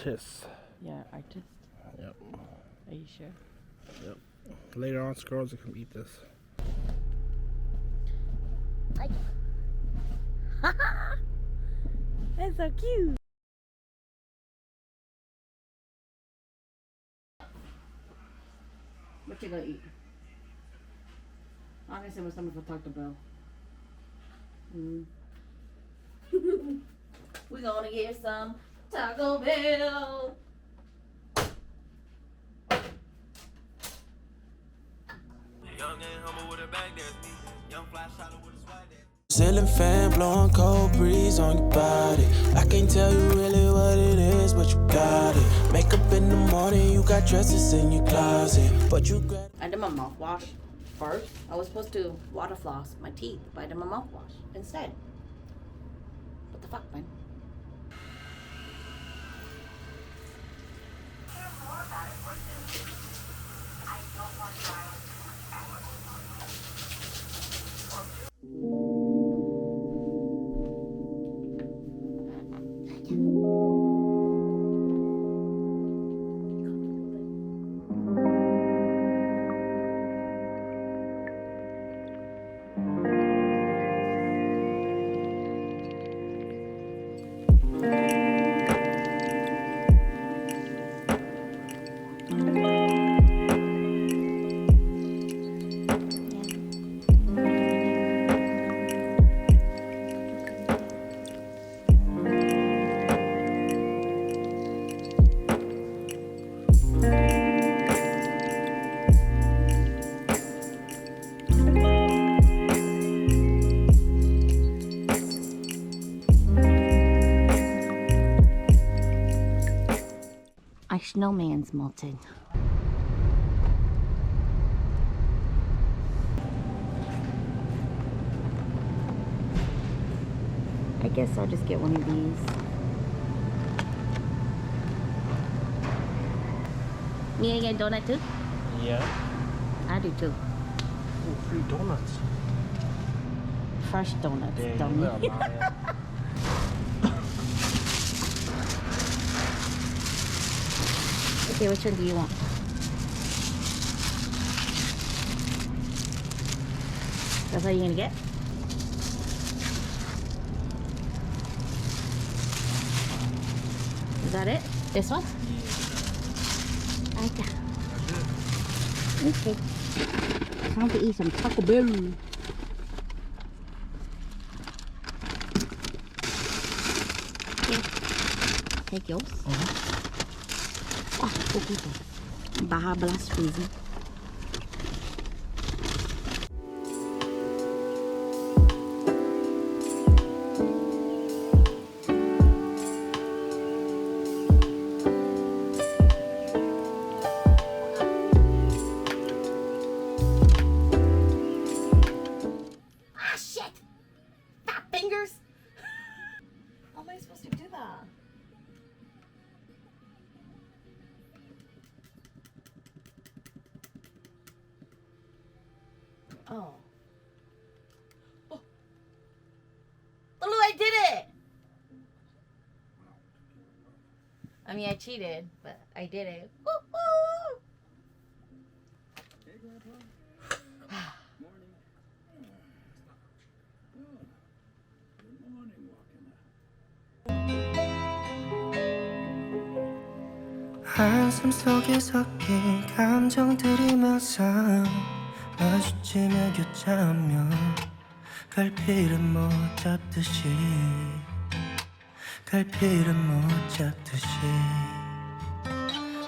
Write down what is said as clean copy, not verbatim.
artist. Yeah, artist. Yep. Are you sure? Yep. Later on, squirrels can eat this. That's so cute. What you gonna eat? I'm gonna say my stomach for Taco Bell. We're gonna get some Taco Bell. Young and humble with a bag, that's me. Young fly shot with a swag. Ceiling fan blowing cold breeze on your body. I can't tell you really what it is, but you got it. Makeup in the morning, you got dresses in your closet, but you got. I did my mouthwash first. I was supposed to water floss my teeth, but I did my mouthwash instead. What the fuck, man? My snowman's melted. I guess I'll just get one of these. You gonna get a donut too? Yeah. I do too. Oh, free donuts. Fresh donuts, Yeah, dummy. you little liar. Okay, which one do you want? That's all you're gonna get? Is that it? This one? I got. Okay. Time to eat some Taco Bell. Okay. Take yours. Ah, poquito. Baja blast freezing. Ah, shit! Fat fingers! How am I supposed to do that? Oh. Oh. Oh, look, I did it! I mean, I cheated, but I did it. Woo-hoo! 한숨 속에 섞인 감정들이 묘사 마주치며 교차하며 갈피를 못 잡듯이 갈피를 못 잡듯이